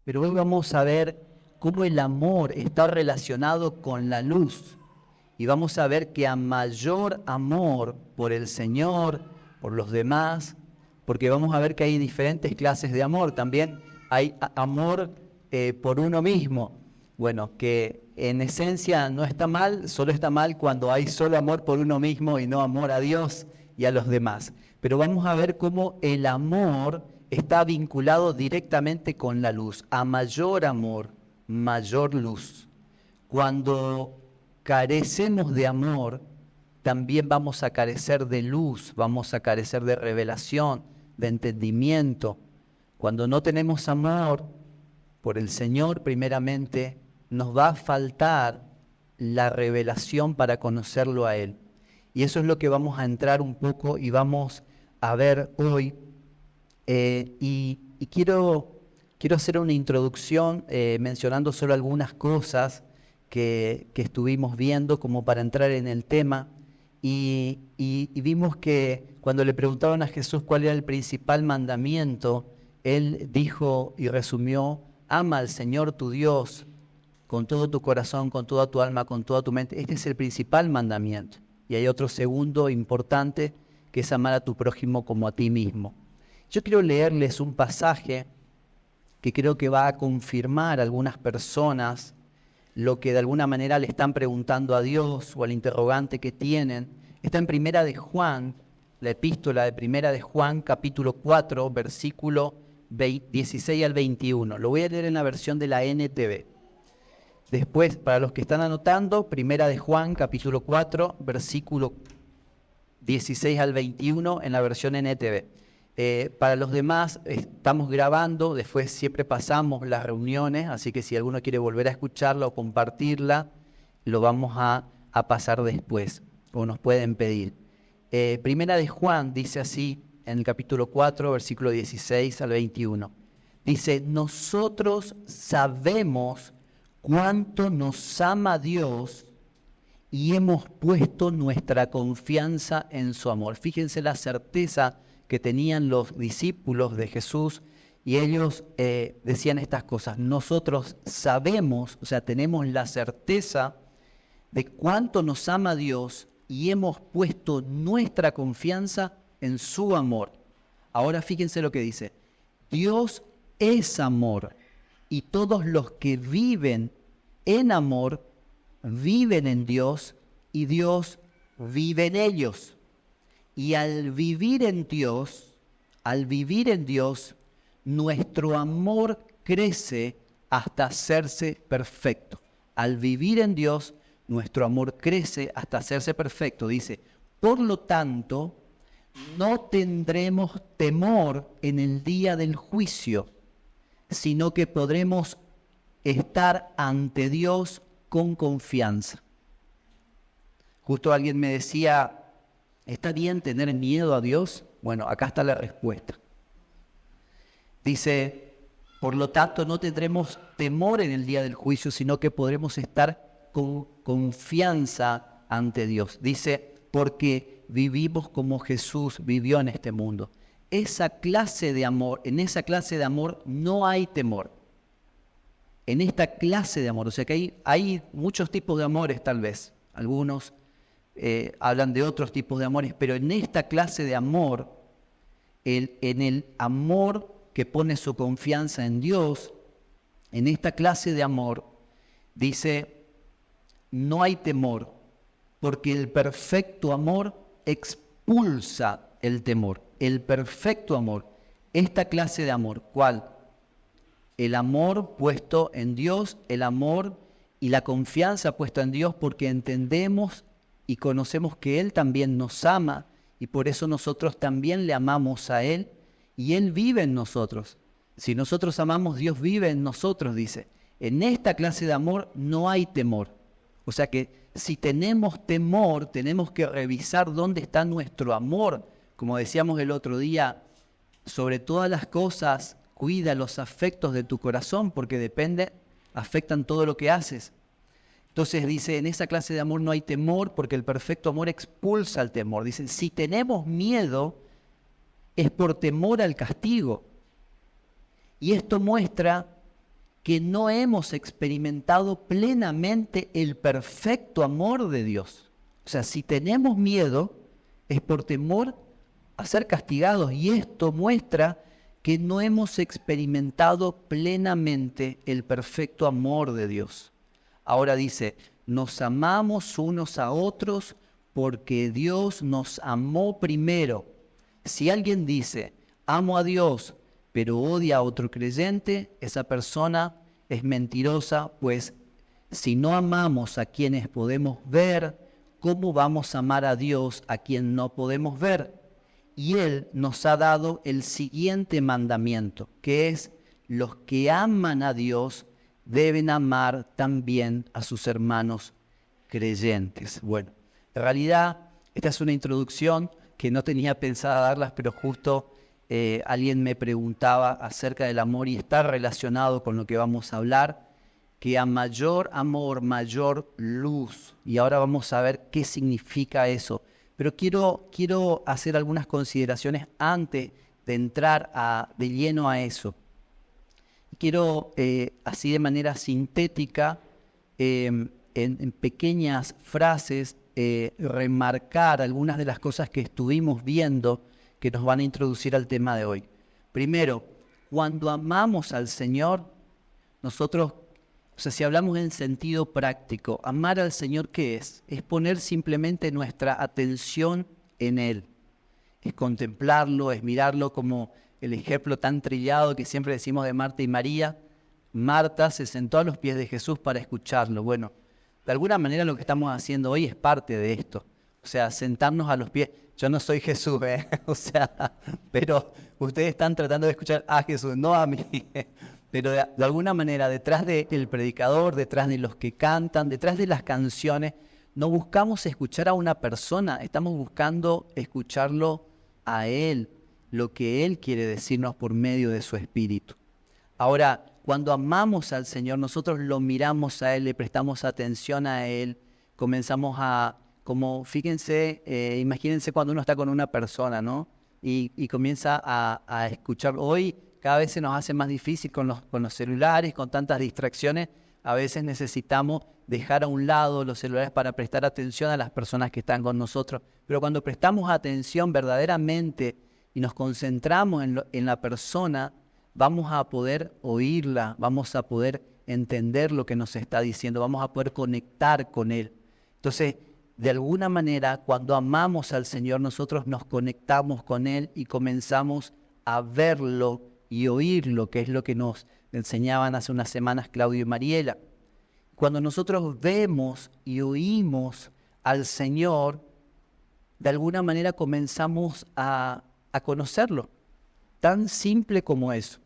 Pero hoy vamos a ver cómo el amor está relacionado con la luz. Y vamos a ver que a mayor amor por el Señor, por los demás, porque vamos a ver que hay diferentes clases de amor. También hay amor por uno mismo. Bueno, que en esencia no está mal, solo está mal cuando hay solo amor por uno mismo y no amor a Dios y a los demás. Pero vamos a ver cómo el amor está vinculado directamente con la luz. A mayor amor, mayor luz. Cuando carecemos de amor, también vamos a carecer de luz, vamos a carecer de revelación, de entendimiento. Cuando no tenemos amor por el Señor, primeramente, nos va a faltar la revelación para conocerlo a Él. Y eso es lo que vamos a entrar un poco y vamos a ver hoy. Y quiero hacer una introducción mencionando solo algunas cosas que estuvimos viendo como para entrar en el tema. Y vimos que cuando le preguntaban a Jesús cuál era el principal mandamiento, Él dijo y resumió: ama al Señor tu Dios con todo tu corazón, con toda tu alma, con toda tu mente. Este es el principal mandamiento. Y hay otro segundo importante, que es amar a tu prójimo como a ti mismo. Yo quiero leerles un pasaje que creo que va a confirmar a algunas personas lo que de alguna manera le están preguntando a Dios o al interrogante que tienen. Está en Primera de Juan, la epístola de Primera de Juan, capítulo 4, versículo 16 al 21. Lo voy a leer en la versión de la NTV. Después, para los que están anotando, Primera de Juan, capítulo 4, versículo 16 al 21 en la versión NTV. Para los demás, estamos grabando, después siempre pasamos las reuniones, así que si alguno quiere volver a escucharla o compartirla, lo vamos a pasar después, o nos pueden pedir. Primera de Juan dice así, en el capítulo 4, versículo 16 al 21. Dice: nosotros sabemos cuánto nos ama Dios y hemos puesto nuestra confianza en su amor. Fíjense la certeza que tenían los discípulos de Jesús, y ellos decían estas cosas: nosotros sabemos, o sea, tenemos la certeza de cuánto nos ama Dios y hemos puesto nuestra confianza en su amor. Ahora fíjense lo que dice: Dios es amor, y todos los que viven en amor viven en Dios y Dios vive en ellos. Y al vivir en Dios, nuestro amor crece hasta hacerse perfecto. Al vivir en Dios, nuestro amor crece hasta hacerse perfecto. Dice: por lo tanto, no tendremos temor en el día del juicio, sino que podremos estar ante Dios con confianza. Justo alguien me decía: ¿está bien tener miedo a Dios? Bueno, acá está la respuesta. Dice: por lo tanto, no tendremos temor en el día del juicio, sino que podremos estar con confianza ante Dios. Dice: porque vivimos como Jesús vivió en este mundo. Esa clase de amor, en esa clase de amor no hay temor. En esta clase de amor, o sea que hay muchos tipos de amores tal vez. Algunos hablan de otros tipos de amores, pero en esta clase de amor, en el amor que pone su confianza en Dios, en esta clase de amor, dice: no hay temor, porque el perfecto amor expulsa el temor. El perfecto amor, esta clase de amor, ¿cuál? El amor puesto en Dios, el amor y la confianza puesta en Dios, porque entendemos y conocemos que Él también nos ama, y por eso nosotros también le amamos a Él, y Él vive en nosotros. Si nosotros amamos, Dios vive en nosotros, dice. En esta clase de amor no hay temor. O sea que si tenemos temor, tenemos que revisar dónde está nuestro amor. Como decíamos el otro día, sobre todas las cosas, cuida los afectos de tu corazón, porque afectan todo lo que haces. Entonces dice: en esa clase de amor no hay temor, porque el perfecto amor expulsa el temor. Dicen: si tenemos miedo, es por temor al castigo. Y esto muestra que no hemos experimentado plenamente el perfecto amor de Dios. O sea, si tenemos miedo, es por temor a ser castigados, y esto muestra que no hemos experimentado plenamente el perfecto amor de Dios. Ahora dice, nos amamos unos a otros porque Dios nos amó primero. Si alguien dice, amo a Dios, pero odia a otro creyente, esa persona es mentirosa, pues si no amamos a quienes podemos ver, ¿cómo vamos a amar a Dios a quien no podemos ver? Y Él nos ha dado el siguiente mandamiento, que es, los que aman a Dios deben amar también a sus hermanos creyentes. Bueno, en realidad esta es una introducción que no tenía pensada darlas, pero justo alguien me preguntaba acerca del amor y está relacionado con lo que vamos a hablar, que a mayor amor, mayor luz. Y ahora vamos a ver qué significa eso. Pero quiero hacer algunas consideraciones antes de entrar de lleno a eso. Quiero, así de manera sintética, en pequeñas frases, remarcar algunas de las cosas que estuvimos viendo que nos van a introducir al tema de hoy. Primero, cuando amamos al Señor, nosotros, o sea, si hablamos en sentido práctico, amar al Señor, ¿qué es? Es poner simplemente nuestra atención en Él. Es contemplarlo, es mirarlo como el ejemplo tan trillado que siempre decimos de Marta y María. Marta se sentó a los pies de Jesús para escucharlo. Bueno, de alguna manera lo que estamos haciendo hoy es parte de esto. O sea, sentarnos a los pies. Yo no soy Jesús, o sea, pero ustedes están tratando de escuchar a Jesús, no a mí. Pero de alguna manera, detrás del predicador, detrás de los que cantan, detrás de las canciones, no buscamos escuchar a una persona, estamos buscando escucharlo a Él, lo que Él quiere decirnos por medio de su Espíritu. Ahora, cuando amamos al Señor, nosotros lo miramos a Él, le prestamos atención a Él, comenzamos como fíjense, imagínense cuando uno está con una persona, ¿no? Y comienza a escuchar. Hoy cada vez se nos hace más difícil con los celulares, con tantas distracciones. A veces necesitamos dejar a un lado los celulares para prestar atención a las personas que están con nosotros. Pero cuando prestamos atención verdaderamente y nos concentramos en la persona, vamos a poder oírla, vamos a poder entender lo que nos está diciendo, vamos a poder conectar con Él. Entonces, de alguna manera, cuando amamos al Señor, nosotros nos conectamos con Él y comenzamos a verlo y oírlo, que es lo que nos enseñaban hace unas semanas Claudio y Mariela. Cuando nosotros vemos y oímos al Señor, de alguna manera comenzamos a conocerlo. Tan simple como eso,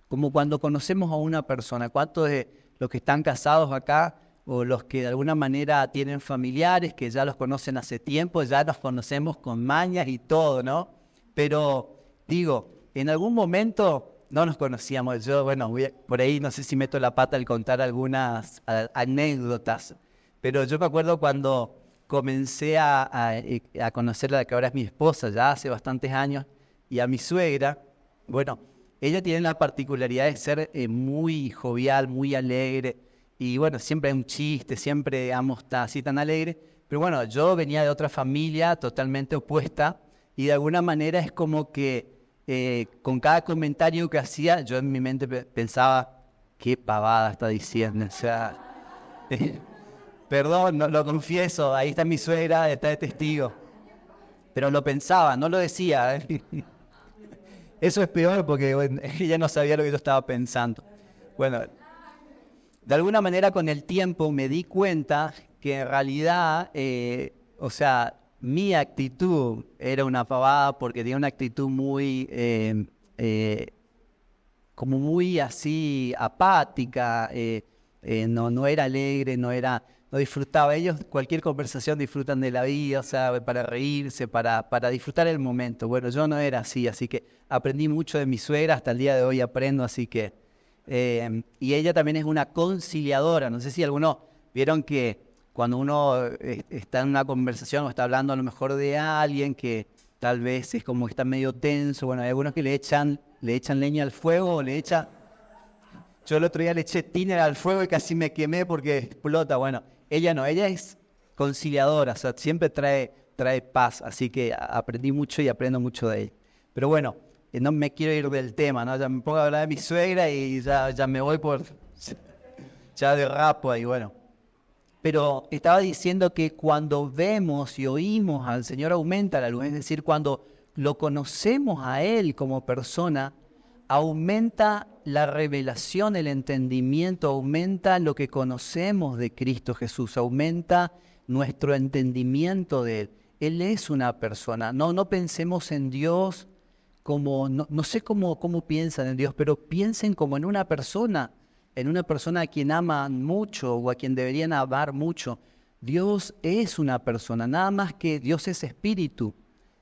como cuando conocemos a una persona. ¿Cuántos de los que están casados acá o los que de alguna manera tienen familiares que ya los conocen hace tiempo, ya nos conocemos con mañas y todo, ¿no? Pero digo, en algún momento no nos conocíamos. Yo, bueno, por ahí no sé si meto la pata al contar algunas anécdotas, pero yo me acuerdo cuando comencé a conocer a la que ahora es mi esposa, ya hace bastantes años, y a mi suegra. Bueno, ella tiene la particularidad de ser muy jovial, muy alegre, y bueno, siempre hay un chiste, siempre, digamos, está así tan alegre. Pero bueno, yo venía de otra familia totalmente opuesta, y de alguna manera es como que con cada comentario que hacía, yo en mi mente pensaba, qué pavada está diciendo, o sea, perdón, no, lo confieso, ahí está mi suegra, está de testigo, pero lo pensaba, no lo decía. Eso es peor porque bueno, ella no sabía lo que yo estaba pensando. Bueno, de alguna manera con el tiempo me di cuenta que en realidad, o sea, mi actitud era una pavada porque tenía una actitud muy, como muy así apática, no era alegre, no disfrutaba. Ellos cualquier conversación disfrutan de la vida, o sea, para reírse, para disfrutar el momento. Bueno, yo no era así que aprendí mucho de mi suegra, hasta el día de hoy aprendo, así que... y ella también es una conciliadora. No sé si algunos vieron que cuando uno está en una conversación o está hablando a lo mejor de alguien que tal vez es como que está medio tenso, bueno, hay algunos que le echan leña al fuego o le echan Yo el otro día le eché tiner al fuego y casi me quemé porque explota. Bueno, ella no, ella es conciliadora, o sea, siempre trae paz, así que aprendí mucho y aprendo mucho de ella. Pero bueno, no me quiero ir del tema, ¿no? Ya me pongo a hablar de mi suegra y ya me voy por... ya derrapo ahí, bueno. Pero estaba diciendo que cuando vemos y oímos al Señor aumenta la luz, es decir, cuando lo conocemos a Él como persona, aumenta la revelación, el entendimiento, aumenta lo que conocemos de Cristo Jesús, aumenta nuestro entendimiento de Él. Él es una persona, no pensemos en Dios como, no sé cómo piensan en Dios, pero piensen como en una persona a quien aman mucho o a quien deberían amar mucho. Dios es una persona, nada más que Dios es espíritu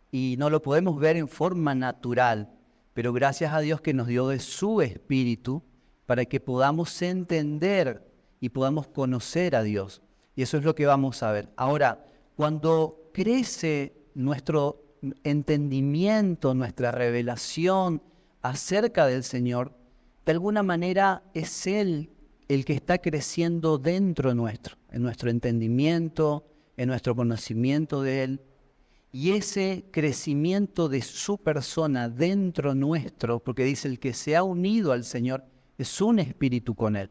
y no lo podemos ver en forma natural, pero gracias a Dios que nos dio de su espíritu para que podamos entender y podamos conocer a Dios. Y eso es lo que vamos a ver. Ahora, cuando crece nuestro entendimiento, nuestra revelación acerca del Señor, de alguna manera es Él el que está creciendo dentro nuestro, en nuestro entendimiento, en nuestro conocimiento de Él. Y ese crecimiento de su persona dentro nuestro, porque dice el que se ha unido al Señor, es un espíritu con Él.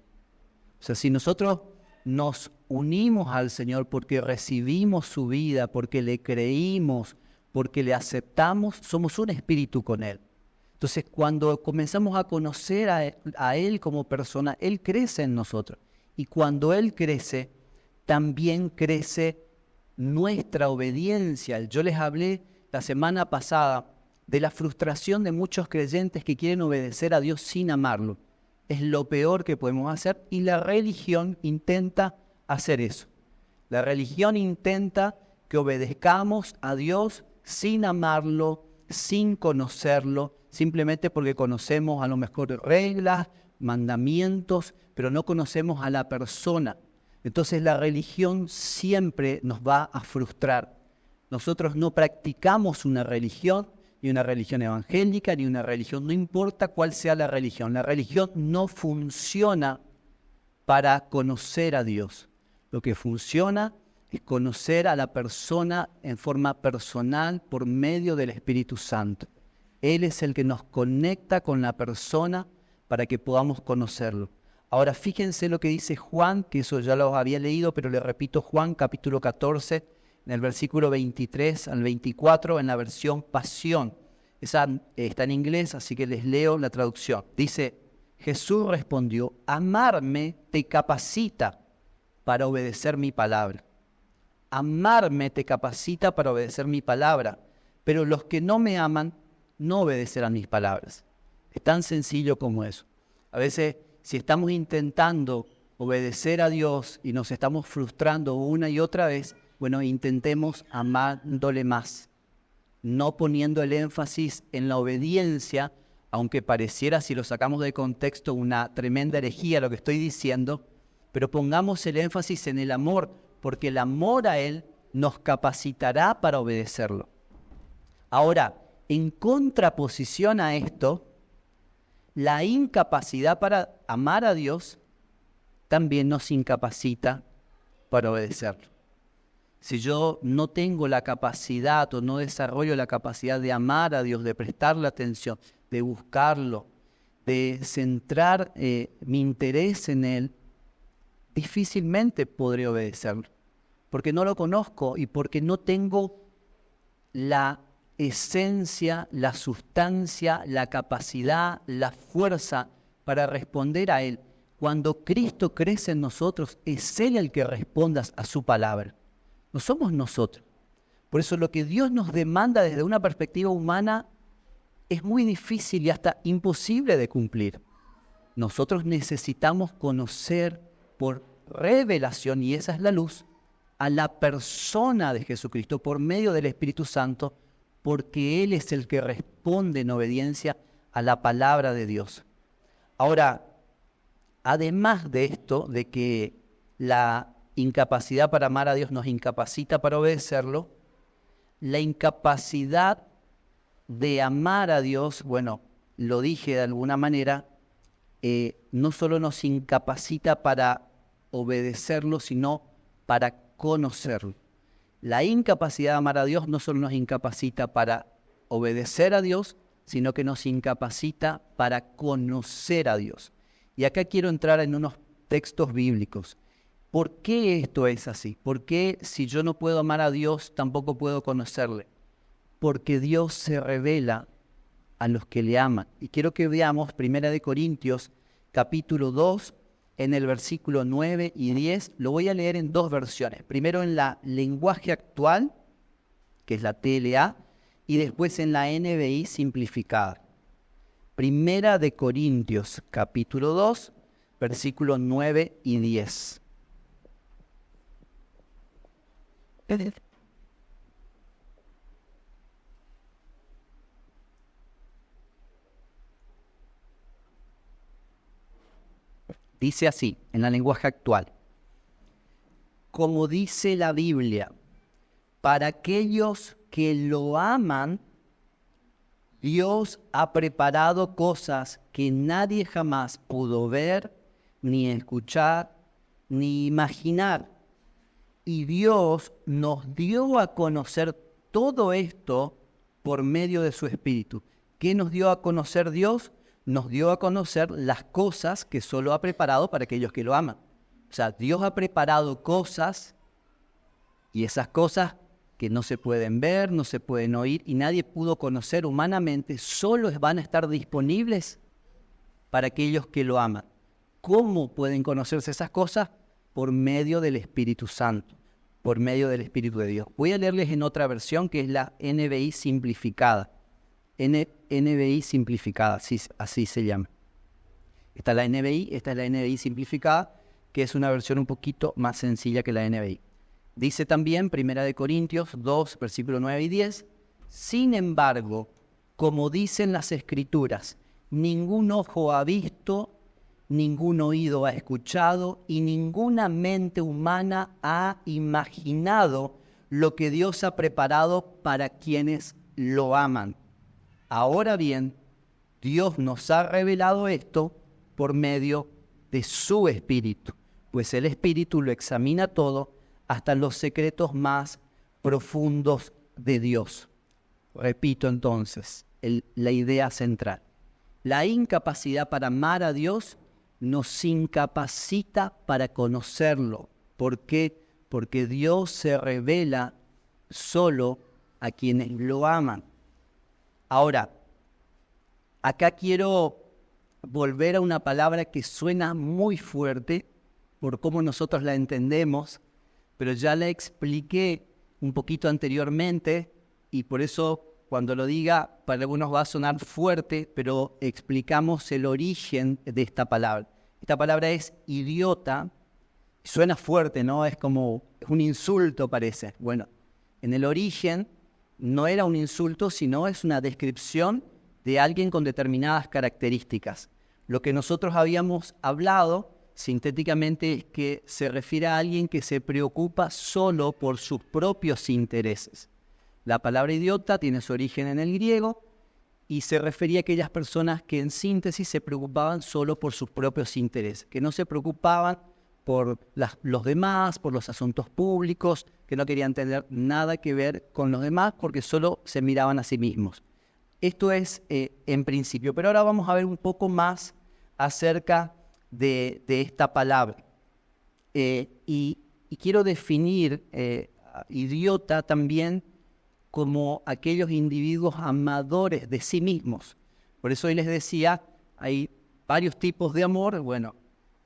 O sea, si nosotros nos unimos al Señor porque recibimos su vida, porque le creímos, porque le aceptamos, somos un espíritu con Él. Entonces, cuando comenzamos a conocer a Él como persona, Él crece en nosotros. Y cuando Él crece, también crece nuestra obediencia. Yo les hablé la semana pasada de la frustración de muchos creyentes que quieren obedecer a Dios sin amarlo. Es lo peor que podemos hacer y la religión intenta hacer eso. La religión intenta que obedezcamos a Dios sin amarlo, sin conocerlo, simplemente porque conocemos a lo mejor reglas, mandamientos, pero no conocemos a la persona. Entonces la religión siempre nos va a frustrar. Nosotros no practicamos una religión, ni una religión evangélica, ni una religión, no importa cuál sea la religión. La religión no funciona para conocer a Dios. Lo que funciona es conocer a la persona en forma personal por medio del Espíritu Santo. Él es el que nos conecta con la persona para que podamos conocerlo. Ahora fíjense lo que dice Juan, que eso ya lo había leído, pero le repito, Juan capítulo 14, en el versículo 23 al 24, en la versión Pasión. Esa está en inglés, así que les leo la traducción. Dice, Jesús respondió, amarme te capacita para obedecer mi palabra. Amarme te capacita para obedecer mi palabra, pero los que no me aman no obedecerán mis palabras. Es tan sencillo como eso. A veces, si estamos intentando obedecer a Dios y nos estamos frustrando una y otra vez, bueno, intentemos amándole más, no poniendo el énfasis en la obediencia, aunque pareciera, si lo sacamos de contexto, una tremenda herejía lo que estoy diciendo, pero pongamos el énfasis en el amor, porque el amor a Él nos capacitará para obedecerlo. Ahora, en contraposición a esto, la incapacidad para amar a Dios también nos incapacita para obedecerlo. Si yo no tengo la capacidad o no desarrollo la capacidad de amar a Dios, de prestarle atención, de buscarlo, de centrar mi interés en Él, difícilmente podré obedecerlo, porque no lo conozco y porque no tengo la esencia, la sustancia, la capacidad, la fuerza para responder a Él. Cuando Cristo crece en nosotros, es Él el que responda a su palabra. No somos nosotros. Por eso lo que Dios nos demanda desde una perspectiva humana es muy difícil y hasta imposible de cumplir. Nosotros necesitamos conocer por revelación, y esa es la luz, a la persona de Jesucristo por medio del Espíritu Santo, porque Él es el que responde en obediencia a la palabra de Dios. Ahora, además de esto, de que la incapacidad para amar a Dios nos incapacita para obedecerlo, la incapacidad de amar a Dios, bueno, lo dije de alguna manera, no solo nos incapacita para obedecerlo, sino para conocerlo. La incapacidad de amar a Dios no solo nos incapacita para obedecer a Dios, sino que nos incapacita para conocer a Dios. Y acá quiero entrar en unos textos bíblicos. ¿Por qué esto es así? ¿Por qué si yo no puedo amar a Dios, tampoco puedo conocerle? Porque Dios se revela a los que le aman. Y quiero que veamos 1 Corintios, capítulo 2, en el versículo 9 y 10. Lo voy a leer en dos versiones. Primero en la lenguaje actual, que es la TLA, y después en la NBI simplificada. 1 Corintios, capítulo 2, versículos 9 y 10. Dice así, en la lenguaje actual: como dice la Biblia, para aquellos que lo aman, Dios ha preparado cosas que nadie jamás pudo ver, ni escuchar, ni imaginar. Y Dios nos dio a conocer todo esto por medio de su Espíritu. ¿Qué nos dio a conocer Dios? Nos dio a conocer las cosas que solo ha preparado para aquellos que lo aman. O sea, Dios ha preparado cosas, y esas cosas que no se pueden ver, no se pueden oír, y nadie pudo conocer humanamente, solo van a estar disponibles para aquellos que lo aman. ¿Cómo pueden conocerse esas cosas? Por medio del Espíritu Santo, por medio del Espíritu de Dios. Voy a leerles en otra versión, que es la NBI simplificada. NBI simplificada, así se llama. Esta es la NBI, esta es la NBI simplificada, que es una versión un poquito más sencilla que la NBI. Dice también 1 Corintios 2, versículos 9 y 10, sin embargo, como dicen las Escrituras, ningún ojo ha visto, ningún oído ha escuchado y ninguna mente humana ha imaginado lo que Dios ha preparado para quienes lo aman. Ahora bien, Dios nos ha revelado esto por medio de su Espíritu, pues el Espíritu lo examina todo hasta los secretos más profundos de Dios. Repito entonces, la idea central. La incapacidad para amar a Dios nos incapacita para conocerlo. ¿Por qué? Porque Dios se revela solo a quienes lo aman. Ahora, acá quiero volver a una palabra que suena muy fuerte por cómo nosotros la entendemos, pero ya la expliqué un poquito anteriormente y por eso cuando lo diga para algunos va a sonar fuerte, pero explicamos el origen de esta palabra. Esta palabra es idiota, suena fuerte, ¿no? Es como un insulto parece. Bueno, en el origen no era un insulto, sino es una descripción de alguien con determinadas características. Lo que nosotros habíamos hablado sintéticamente es que se refiere a alguien que se preocupa solo por sus propios intereses. La palabra idiota tiene su origen en el griego y se refería a aquellas personas que en síntesis se preocupaban solo por sus propios intereses, que no se preocupaban por los demás, por los asuntos públicos, que no querían tener nada que ver con los demás porque solo se miraban a sí mismos. Esto es en principio, pero ahora vamos a ver un poco más acerca de esta palabra. Y quiero definir idiota también como aquellos individuos amadores de sí mismos. Por eso hoy les decía, hay varios tipos de amor. Bueno,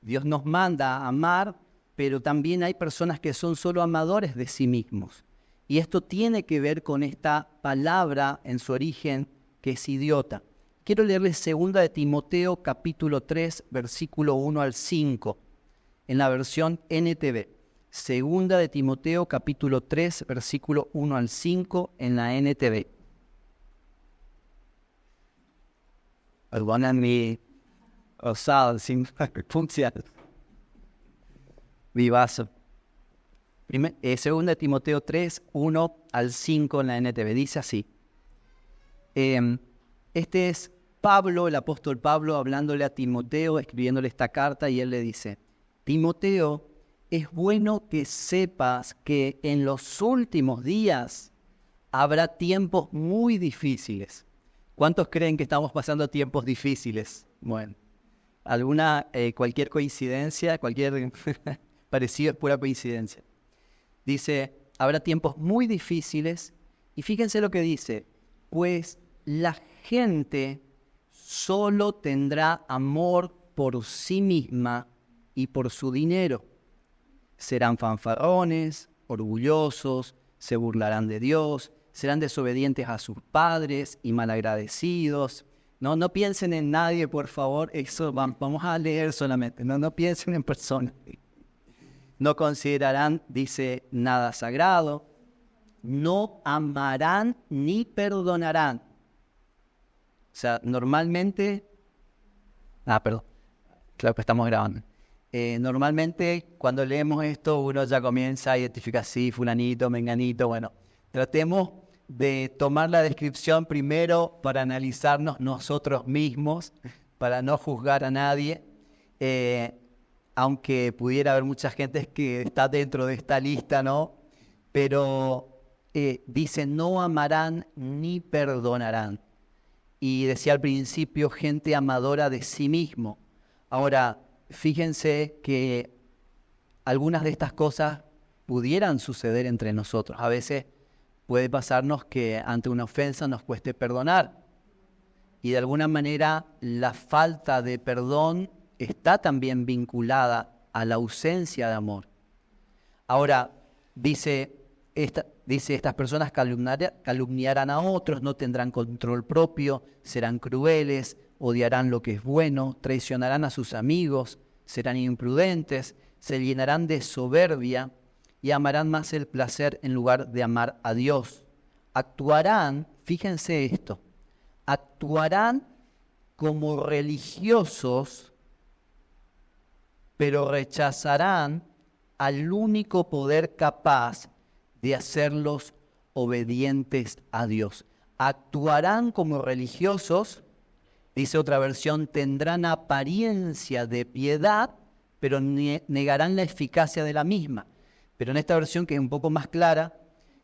Dios nos manda a amar, pero también hay personas que son solo amadores de sí mismos. Y esto tiene que ver con esta palabra en su origen, que es idiota. Quiero leerles 2 de Timoteo, capítulo 3, versículo 1 al 5, en la versión NTV. 2 de Timoteo, capítulo 3, versículo 1 al 5, en la NTV. Perdonan mi osado, sin funciones. Vivazo. 2 de Timoteo 3, 1 al 5 en la NTV. Dice así. Este es Pablo, el apóstol Pablo, hablándole a Timoteo, escribiéndole esta carta, y él le dice: Timoteo, es bueno que sepas que en los últimos días habrá tiempos muy difíciles. ¿Cuántos creen que estamos pasando tiempos difíciles? Bueno, cualquier coincidencia, cualquier parecido es pura coincidencia. Dice, habrá tiempos muy difíciles, y fíjense lo que dice: pues la gente solo tendrá amor por sí misma y por su dinero. Serán fanfarrones, orgullosos, se burlarán de Dios, serán desobedientes a sus padres y malagradecidos. No piensen en nadie, por favor, eso vamos a leer solamente, no piensen en personas. No considerarán, dice, nada sagrado, no amarán ni perdonarán. O sea, normalmente, claro que estamos grabando. Normalmente cuando leemos esto uno ya comienza a identificar, sí, fulanito, menganito. Bueno, tratemos de tomar la descripción primero para analizarnos nosotros mismos, para no juzgar a nadie, aunque pudiera haber mucha gente que está dentro de esta lista, ¿no? Pero dice, no amarán ni perdonarán. Y decía al principio, gente amadora de sí mismo. Ahora, fíjense que algunas de estas cosas pudieran suceder entre nosotros. A veces puede pasarnos que ante una ofensa nos cueste perdonar. Y de alguna manera la falta de perdón está también vinculada a la ausencia de amor. Ahora, dice, estas personas calumniarán a otros, no tendrán control propio, serán crueles, odiarán lo que es bueno, traicionarán a sus amigos, serán imprudentes, se llenarán de soberbia y amarán más el placer en lugar de amar a Dios. Actuarán, fíjense esto, actuarán como religiosos, pero rechazarán al único poder capaz de hacerlos obedientes a Dios. Actuarán como religiosos, dice otra versión, tendrán apariencia de piedad, pero negarán la eficacia de la misma. Pero en esta versión, que es un poco más clara,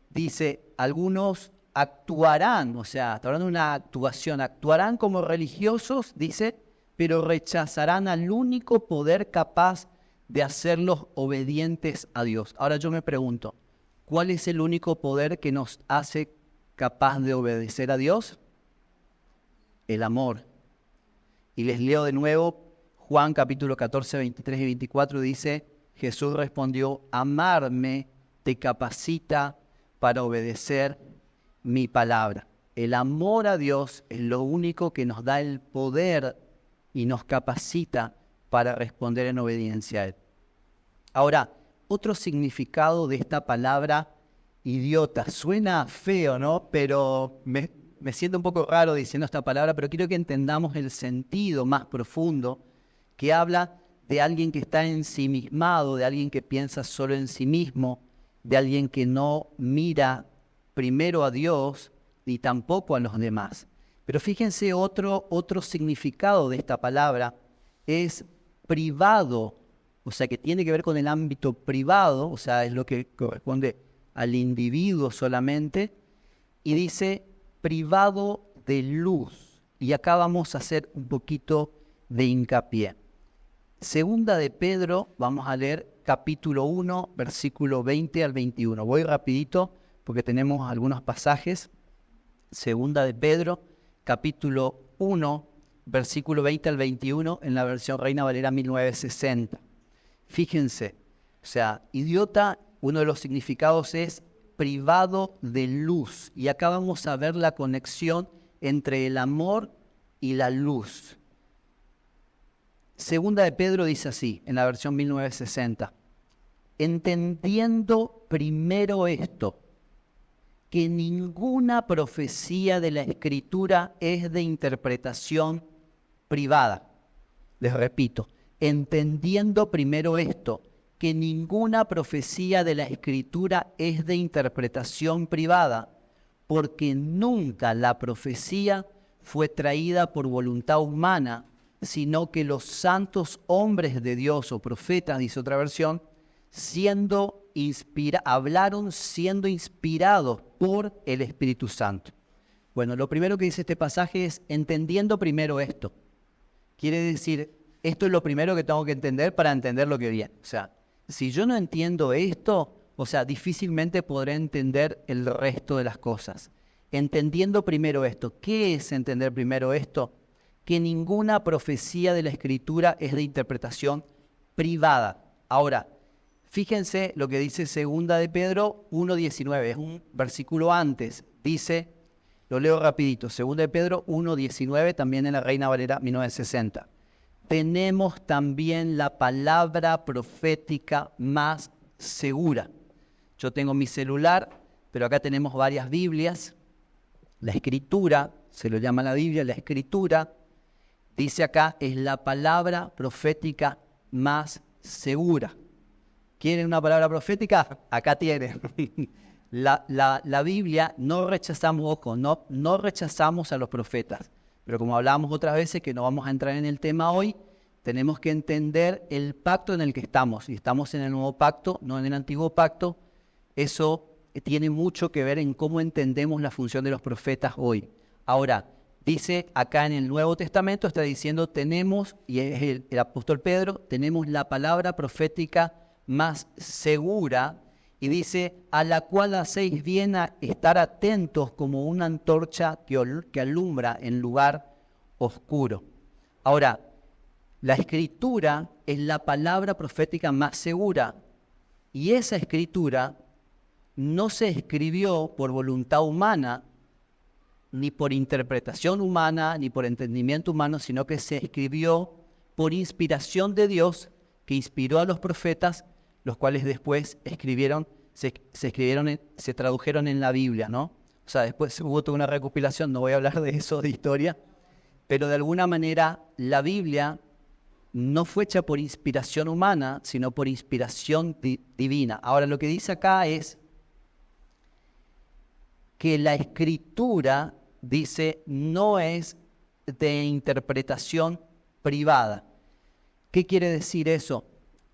dice, algunos actuarán, o sea, está hablando de una actuación, actuarán como religiosos, dice, pero rechazarán al único poder capaz de hacerlos obedientes a Dios. Ahora yo me pregunto, ¿cuál es el único poder que nos hace capaz de obedecer a Dios? El amor. Y les leo de nuevo Juan capítulo 14, 23 y 24, dice, Jesús respondió, amarme te capacita para obedecer mi palabra. El amor a Dios es lo único que nos da el poder y nos capacita para responder en obediencia a Él. Ahora, otro significado de esta palabra idiota, suena feo, ¿no? Pero me siento un poco raro diciendo esta palabra, pero quiero que entendamos el sentido más profundo, que habla de alguien que está ensimismado, de alguien que piensa solo en sí mismo, de alguien que no mira primero a Dios ni tampoco a los demás. Pero fíjense, otro significado de esta palabra es privado, o sea, que tiene que ver con el ámbito privado, o sea, es lo que corresponde al individuo solamente, y dice privado de luz. Y acá vamos a hacer un poquito de hincapié. Segunda de Pedro, vamos a leer capítulo 1, versículo 20 al 21. Voy rapidito porque tenemos algunos pasajes. Segunda de Pedro, capítulo 1, versículo 20 al 21, en la versión Reina Valera 1960. Fíjense, o sea, idiota, uno de los significados es privado de luz. Y acá vamos a ver la conexión entre el amor y la luz. Segunda de Pedro dice así, en la versión 1960. Entendiendo primero esto, que ninguna profecía de la Escritura es de interpretación privada. Les repito, entendiendo primero esto, que ninguna profecía de la Escritura es de interpretación privada, porque nunca la profecía fue traída por voluntad humana, sino que los santos hombres de Dios o profetas, dice otra versión, hablaron siendo inspirados por el Espíritu Santo. Bueno, lo primero que dice este pasaje es entendiendo primero esto. Quiere decir, esto es lo primero que tengo que entender para entender lo que viene. O sea, si yo no entiendo esto, difícilmente podré entender el resto de las cosas. Entendiendo primero esto. ¿Qué es entender primero esto? Que ninguna profecía de la Escritura es de interpretación privada. Ahora, fíjense lo que dice 2 de Pedro 1:19, es un versículo antes. Dice, lo leo rapidito, 2 de Pedro 1:19, también en la Reina Valera 1960. Tenemos también la palabra profética más segura. Yo tengo mi celular, pero acá tenemos varias Biblias. La Escritura, se lo llama la Biblia, la Escritura, dice acá, es la palabra profética más segura. ¿Quieren una palabra profética? Acá tienen. La Biblia no rechazamos a los profetas. Pero como hablábamos otras veces, que no vamos a entrar en el tema hoy, tenemos que entender el pacto en el que estamos. Si estamos en el nuevo pacto, no en el antiguo pacto, eso tiene mucho que ver en cómo entendemos la función de los profetas hoy. Ahora, dice acá en el Nuevo Testamento, está diciendo tenemos, y es el apóstol Pedro, tenemos la palabra profética más segura, y dice, a la cual hacéis bien a estar atentos como una antorcha que alumbra en lugar oscuro. Ahora, la Escritura es la palabra profética más segura, y esa Escritura no se escribió por voluntad humana, ni por interpretación humana, ni por entendimiento humano, sino que se escribió por inspiración de Dios, que inspiró a los profetas, los cuales después se tradujeron en la Biblia, ¿no? O sea, después hubo toda una recopilación, no voy a hablar de eso, de historia, pero de alguna manera la Biblia no fue hecha por inspiración humana, sino por inspiración divina. Ahora, lo que dice acá es que la Escritura, dice, no es de interpretación privada. ¿Qué quiere decir eso?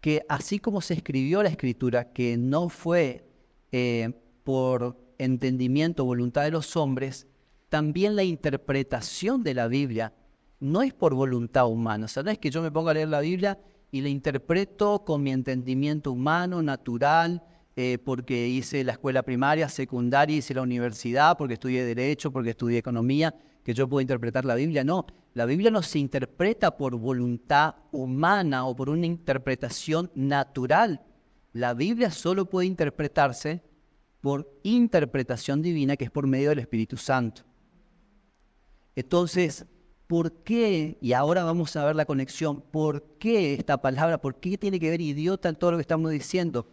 Que así como se escribió la Escritura, que no fue por entendimiento o voluntad de los hombres, también la interpretación de la Biblia no es por voluntad humana. O sea, no es que yo me ponga a leer la Biblia y la interpreto con mi entendimiento humano, natural, porque hice la escuela primaria, secundaria, hice la universidad, porque estudié Derecho, porque estudié Economía, que yo puedo interpretar la Biblia. No, la Biblia no se interpreta por voluntad humana o por una interpretación natural. La Biblia solo puede interpretarse por interpretación divina, que es por medio del Espíritu Santo. Entonces, ¿por qué? Y ahora vamos a ver la conexión. ¿Por qué esta palabra? ¿Por qué tiene que ver idiota en todo lo que estamos diciendo?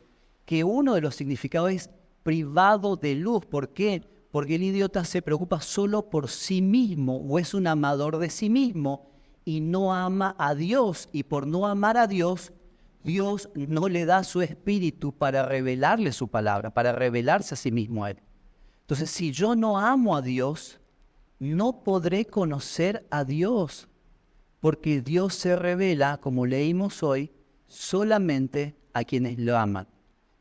Que uno de los significados es privado de luz. ¿Por qué? Porque el idiota se preocupa solo por sí mismo o es un amador de sí mismo y no ama a Dios. Y por no amar a Dios, Dios no le da su espíritu para revelarle su palabra, para revelarse a sí mismo a Él. Entonces, si yo no amo a Dios, no podré conocer a Dios, porque Dios se revela, como leímos hoy, solamente a quienes lo aman.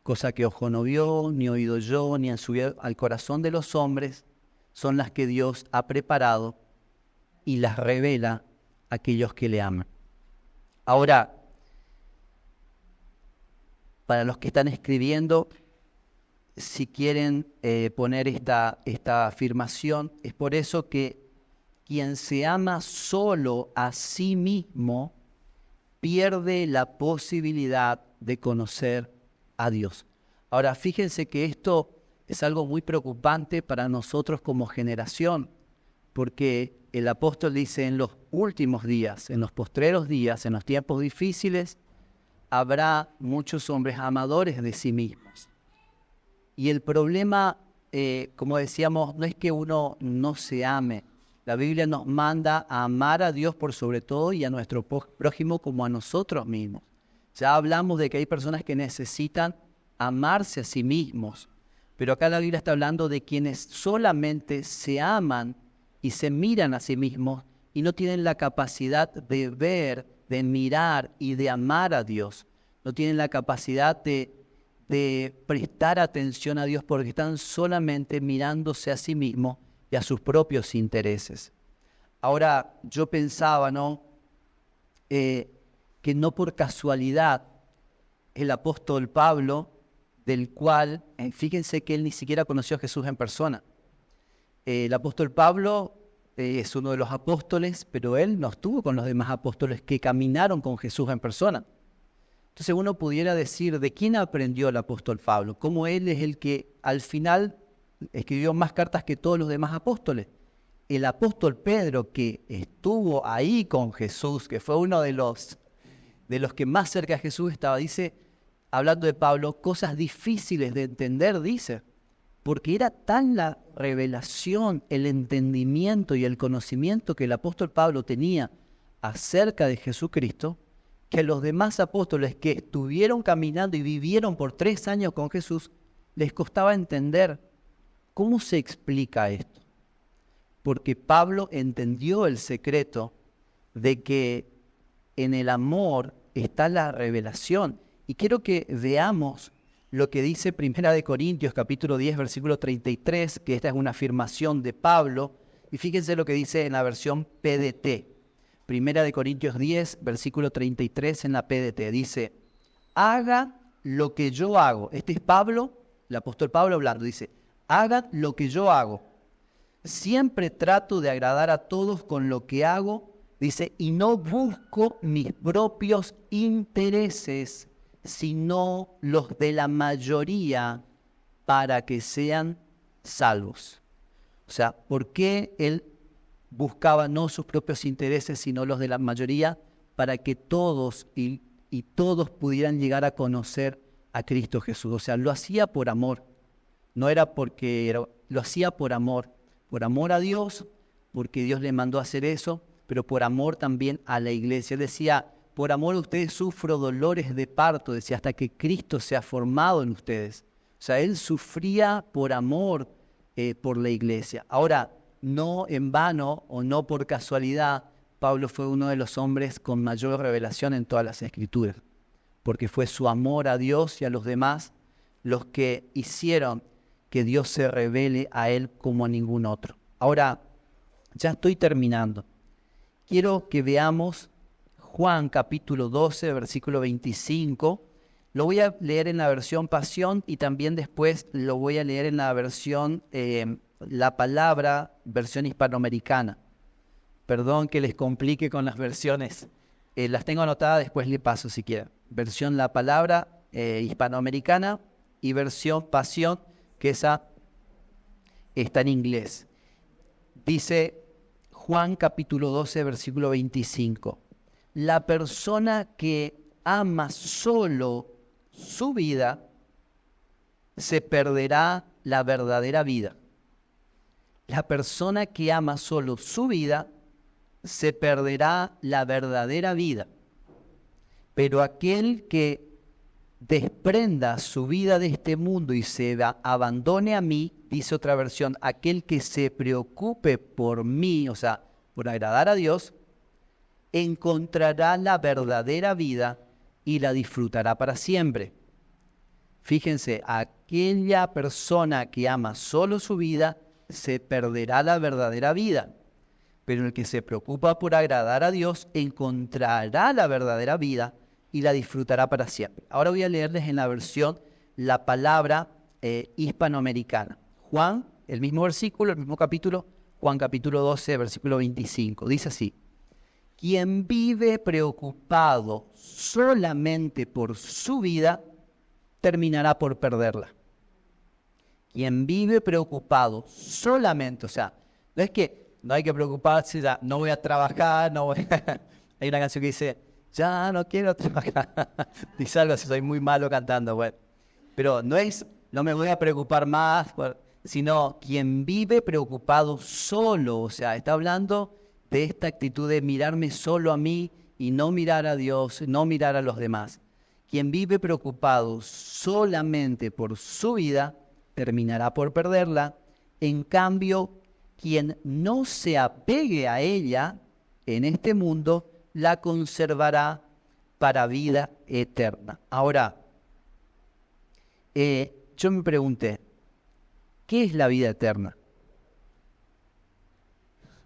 Cosa que ojo no vio, ni oído yo, ni han subido al corazón de los hombres, son las que Dios ha preparado y las revela a aquellos que le aman. Ahora, para los que están escribiendo, si quieren poner esta afirmación, es por eso que quien se ama solo a sí mismo pierde la posibilidad de conocer a Dios. Ahora, fíjense que esto es algo muy preocupante para nosotros como generación, porque el apóstol dice en los últimos días, en los postreros días, en los tiempos difíciles, habrá muchos hombres amadores de sí mismos. Y el problema, como decíamos, no es que uno no se ame. La Biblia nos manda a amar a Dios por sobre todo y a nuestro prójimo como a nosotros mismos. Ya hablamos de que hay personas que necesitan amarse a sí mismos, pero acá la Biblia está hablando de quienes solamente se aman y se miran a sí mismos y no tienen la capacidad de ver, de mirar y de amar a Dios. No tienen la capacidad de prestar atención a Dios porque están solamente mirándose a sí mismos y a sus propios intereses. Ahora, yo pensaba, ¿no? Que no por casualidad el apóstol Pablo, del cual, fíjense que él ni siquiera conoció a Jesús en persona. El apóstol Pablo es uno de los apóstoles, pero él no estuvo con los demás apóstoles que caminaron con Jesús en persona. Entonces uno pudiera decir, ¿de quién aprendió el apóstol Pablo? ¿Cómo él es el que al final escribió más cartas que todos los demás apóstoles? El apóstol Pedro, que estuvo ahí con Jesús, que fue uno de los que más cerca de Jesús estaba, dice, hablando de Pablo, cosas difíciles de entender, dice, porque era tan la revelación, el entendimiento y el conocimiento que el apóstol Pablo tenía acerca de Jesucristo, que los demás apóstoles que estuvieron caminando y vivieron por 3 años con Jesús, les costaba entender cómo se explica esto. Porque Pablo entendió el secreto de que en el amor está la revelación. Y quiero que veamos lo que dice 1 Corintios capítulo 10, versículo 33, que esta es una afirmación de Pablo. Y fíjense lo que dice en la versión PDT. 1 Corintios 10, versículo 33 en la PDT. Dice, haga lo que yo hago. Este es Pablo, el apóstol Pablo hablando. Dice, hagan lo que yo hago. Siempre trato de agradar a todos con lo que hago. Dice, y no busco mis propios intereses, sino los de la mayoría para que sean salvos. O sea, ¿por qué él buscaba no sus propios intereses, sino los de la mayoría? Para que todos y todos pudieran llegar a conocer a Cristo Jesús. O sea, lo hacía por amor. No era porque lo hacía por amor a Dios, porque Dios le mandó a hacer eso, pero por amor también a la iglesia. Él decía, por amor a ustedes sufro dolores de parto, decía, hasta que Cristo sea formado en ustedes. O sea, él sufría por amor por la iglesia. Ahora, no en vano o no por casualidad, Pablo fue uno de los hombres con mayor revelación en todas las Escrituras, porque fue su amor a Dios y a los demás los que hicieron que Dios se revele a él como a ningún otro. Ahora, ya estoy terminando. Quiero que veamos Juan capítulo 12, versículo 25. Lo voy a leer en la versión Pasión y también después lo voy a leer en la versión, la palabra, versión hispanoamericana. Perdón que les complique con las versiones. Las tengo anotadas, después le paso si quieren. Versión la palabra hispanoamericana y versión Pasión, que esa está en inglés. Dice Juan capítulo 12, versículo 25. La persona que ama solo su vida, se perderá la verdadera vida. La persona que ama solo su vida, se perderá la verdadera vida. Pero aquel que desprenda su vida de este mundo y se abandone a mí, dice otra versión, aquel que se preocupe por mí, o sea, por agradar a Dios, encontrará la verdadera vida y la disfrutará para siempre. Fíjense, aquella persona que ama solo su vida, se perderá la verdadera vida. Pero el que se preocupa por agradar a Dios, encontrará la verdadera vida y la disfrutará para siempre. Ahora voy a leerles en la versión la palabra hispanoamericana. Juan, el mismo versículo, el mismo capítulo, Juan capítulo 12, versículo 25. Dice así, quien vive preocupado solamente por su vida, terminará por perderla. Quien vive preocupado solamente, o sea, no es que no hay que preocuparse, ya no voy a trabajar, no voy Hay una canción que dice, ya no quiero trabajar. Dice algo así, soy muy malo cantando, bueno. Pero no es, no me voy a preocupar más, sino quien vive preocupado solo, o sea, está hablando de esta actitud de mirarme solo a mí y no mirar a Dios, no mirar a los demás. Quien vive preocupado solamente por su vida, terminará por perderla. En cambio, quien no se apegue a ella en este mundo, la conservará para vida eterna. Ahora, yo me pregunté, ¿qué es la vida eterna?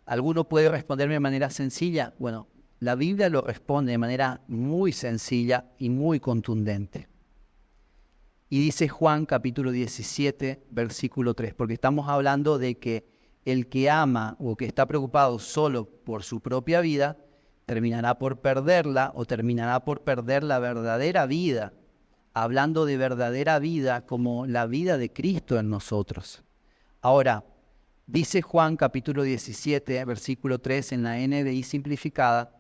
¿Alguno puede responderme de manera sencilla? Bueno, la Biblia lo responde de manera muy sencilla y muy contundente. Y dice Juan capítulo 17, versículo 3, porque estamos hablando de que el que ama o que está preocupado solo por su propia vida, terminará por perderla o terminará por perder la verdadera vida, hablando de verdadera vida como la vida de Cristo en nosotros. Ahora, dice Juan capítulo 17, versículo 3 en la NBI simplificada,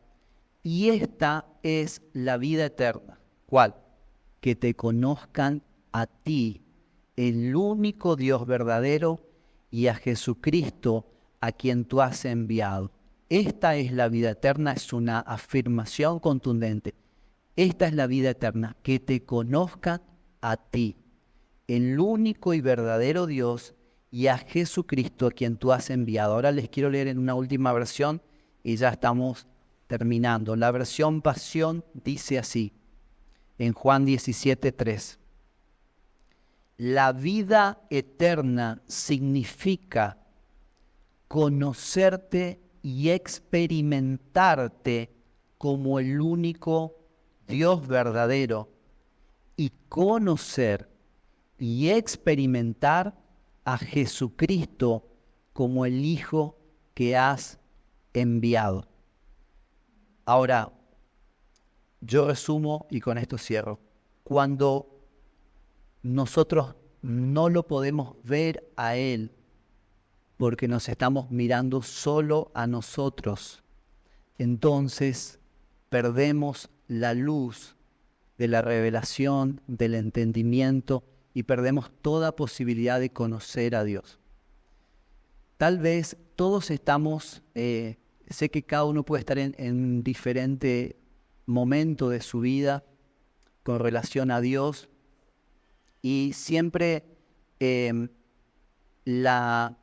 y esta es la vida eterna. ¿Cuál? Que te conozcan a ti, el único Dios verdadero, y a Jesucristo, a quien tú has enviado. Esta es la vida eterna, es una afirmación contundente. Esta es la vida eterna, que te conozcan a ti, el único y verdadero Dios, y a Jesucristo, a quien tú has enviado. Ahora les quiero leer en una última versión y ya estamos terminando. La versión Pasión dice así, en Juan 17, 3. La vida eterna significa conocerte y experimentarte como el único Dios verdadero y conocer y experimentar a Jesucristo como el Hijo que has enviado. Ahora, yo resumo y con esto cierro. Cuando nosotros no lo podemos ver a Él porque nos estamos mirando solo a nosotros, entonces perdemos la luz de la revelación, del entendimiento y perdemos toda posibilidad de conocer a Dios. Tal vez todos estamos, sé que cada uno puede estar en diferente momento de su vida con relación a Dios, y siempre la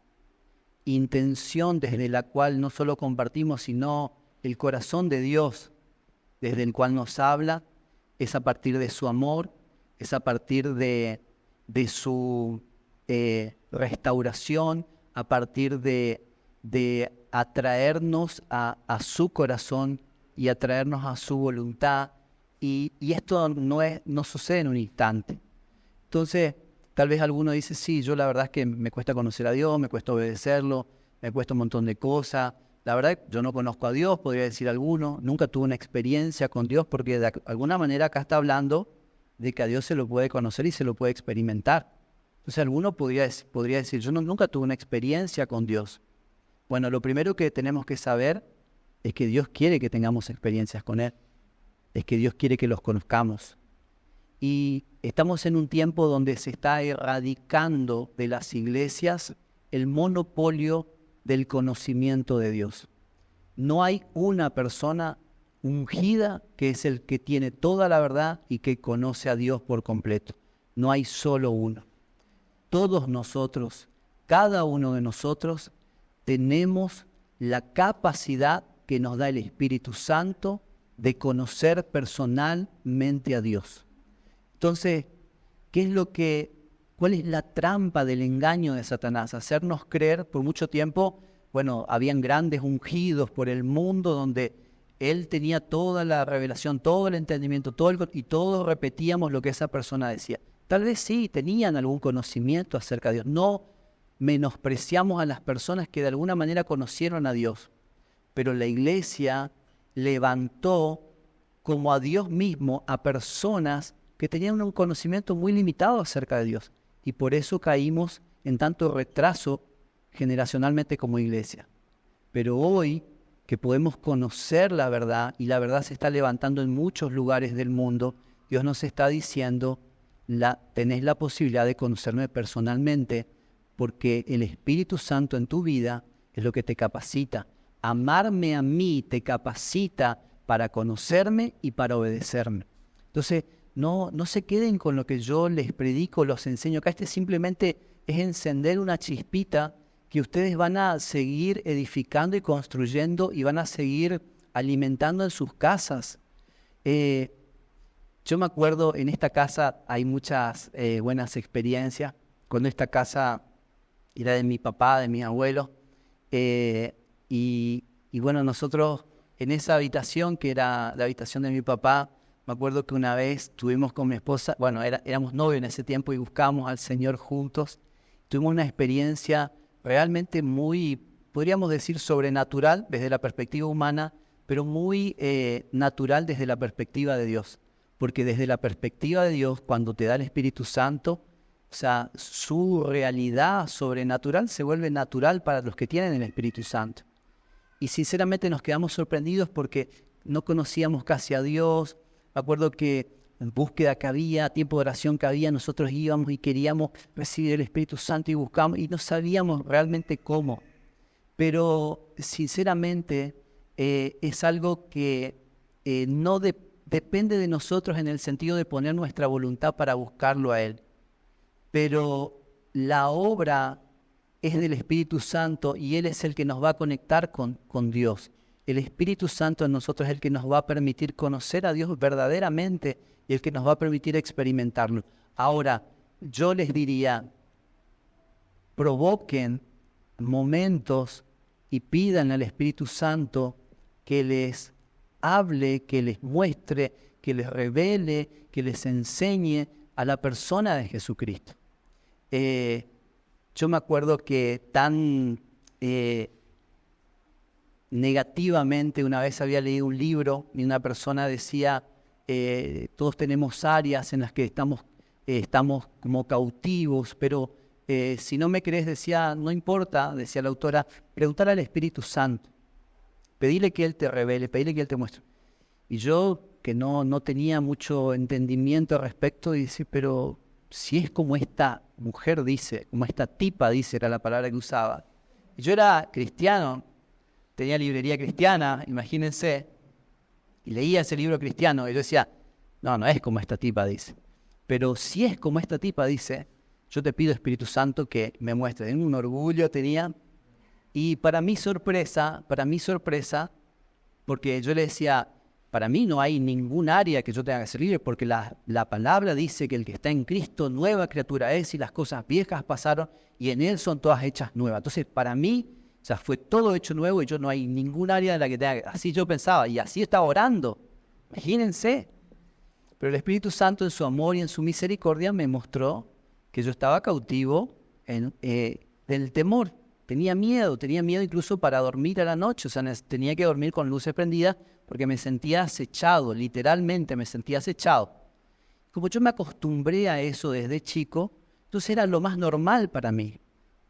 intención desde la cual no solo compartimos, sino el corazón de Dios desde el cual nos habla, es a partir de su amor, es a partir de su restauración, a partir de atraernos a su corazón y atraernos a su voluntad. Y esto no sucede en un instante. Entonces, tal vez alguno dice, sí, yo la verdad es que me cuesta conocer a Dios, me cuesta obedecerlo, me cuesta un montón de cosas. La verdad, yo no conozco a Dios, podría decir alguno, nunca tuve una experiencia con Dios, porque de alguna manera acá está hablando de que a Dios se lo puede conocer y se lo puede experimentar. Entonces, alguno podría decir, yo nunca tuve una experiencia con Dios. Bueno, lo primero que tenemos que saber es que Dios quiere que tengamos experiencias con Él, es que Dios quiere que los conozcamos. Y estamos en un tiempo donde se está erradicando de las iglesias el monopolio del conocimiento de Dios. No hay una persona ungida que es el que tiene toda la verdad y que conoce a Dios por completo. No hay solo uno. Todos nosotros, cada uno de nosotros, tenemos la capacidad que nos da el Espíritu Santo de conocer personalmente a Dios. Entonces, ¿cuál es la trampa del engaño de Satanás? Hacernos creer por mucho tiempo, bueno, habían grandes ungidos por el mundo donde él tenía toda la revelación, todo el entendimiento, y todos repetíamos lo que esa persona decía. Tal vez sí, tenían algún conocimiento acerca de Dios. No menospreciamos a las personas que de alguna manera conocieron a Dios, pero la iglesia levantó como a Dios mismo a personas que tenían un conocimiento muy limitado acerca de Dios, y por eso caímos en tanto retraso generacionalmente como iglesia. Pero hoy que podemos conocer la verdad, y la verdad se está levantando en muchos lugares del mundo, Dios nos está diciendo, tenés la posibilidad de conocerme personalmente, porque el Espíritu Santo en tu vida es lo que te capacita. Amarme a mí te capacita para conocerme y para obedecerme. Entonces, no se queden con lo que yo les predico, los enseño acá. Simplemente es encender una chispita que ustedes van a seguir edificando y construyendo y van a seguir alimentando en sus casas. Yo me acuerdo, en esta casa hay muchas buenas experiencias. Cuando esta casa era de mi papá, de mi abuelo, y bueno, nosotros en esa habitación, que era la habitación de mi papá, me acuerdo que una vez estuvimos con mi esposa, bueno, éramos novios en ese tiempo y buscábamos al Señor juntos. Tuvimos una experiencia realmente muy, podríamos decir, sobrenatural desde la perspectiva humana, pero muy natural desde la perspectiva de Dios. Porque desde la perspectiva de Dios, cuando te da el Espíritu Santo, o sea, su realidad sobrenatural se vuelve natural para los que tienen el Espíritu Santo. Y sinceramente nos quedamos sorprendidos porque no conocíamos casi a Dios. Me acuerdo que en búsqueda que había, tiempo de oración que había, nosotros íbamos y queríamos recibir el Espíritu Santo y buscamos y no sabíamos realmente cómo. Pero sinceramente es algo que no depende de nosotros en el sentido de poner nuestra voluntad para buscarlo a Él. Pero la obra es del Espíritu Santo y Él es el que nos va a conectar con Dios. El Espíritu Santo en nosotros es el que nos va a permitir conocer a Dios verdaderamente y el que nos va a permitir experimentarlo. Ahora, yo les diría, provoquen momentos y pidan al Espíritu Santo que les hable, que les muestre, que les revele, que les enseñe a la persona de Jesucristo. Yo me acuerdo que tan negativamente una vez había leído un libro y una persona decía, todos tenemos áreas en las que estamos como cautivos, pero si no me crees, decía, no importa, decía la autora, preguntar al Espíritu Santo, pedirle que Él te revele, pedirle que Él te muestre. Y yo, que no tenía mucho entendimiento al respecto, dice, pero si es como esta mujer dice, como esta tipa dice, era la palabra que usaba. Y yo era cristiano, tenía librería cristiana, imagínense, y leía ese libro cristiano, y yo decía, no es como esta tipa dice. Pero si es como esta tipa dice, yo te pido, Espíritu Santo, que me muestre. Un orgullo tenía. Y para mi sorpresa, porque yo le decía, para mí no hay ningún área que yo tenga que ser libre, porque la palabra dice que el que está en Cristo, nueva criatura es, y las cosas viejas pasaron, y en Él son todas hechas nuevas. Entonces, para mí, o sea, fue todo hecho nuevo, y yo no hay ningún área en la que tenga que... Así yo pensaba, y así estaba orando. Imagínense. Pero el Espíritu Santo, en su amor y en su misericordia, me mostró que yo estaba cautivo del temor. Tenía miedo incluso para dormir a la noche, o sea, tenía que dormir con luces prendidas porque me sentía acechado, literalmente me sentía acechado. Como yo me acostumbré a eso desde chico, entonces era lo más normal para mí,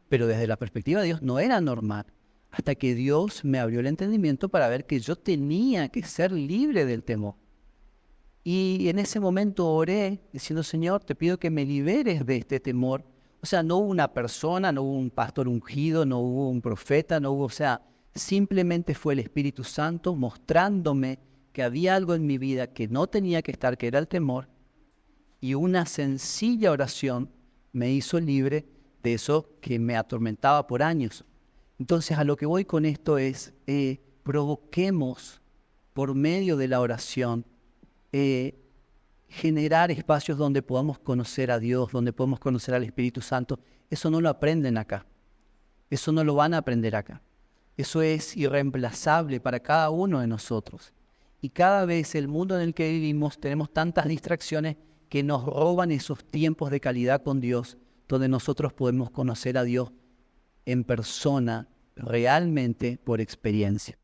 pero desde la perspectiva de Dios no era normal, hasta que Dios me abrió el entendimiento para ver que yo tenía que ser libre del temor. Y en ese momento oré diciendo, Señor, te pido que me liberes de este temor. O sea, no hubo una persona, no hubo un pastor ungido, no hubo un profeta, no hubo, o sea, simplemente fue el Espíritu Santo mostrándome que había algo en mi vida que no tenía que estar, que era el temor, y una sencilla oración me hizo libre de eso que me atormentaba por años. Entonces, a lo que voy con esto es, provoquemos por medio de la oración, generar espacios donde podamos conocer a Dios, donde podamos conocer al Espíritu Santo. Eso no lo aprenden acá. Eso no lo van a aprender acá. Eso es irreemplazable para cada uno de nosotros. Y cada vez el mundo en el que vivimos tenemos tantas distracciones que nos roban esos tiempos de calidad con Dios, donde nosotros podemos conocer a Dios en persona, realmente por experiencia.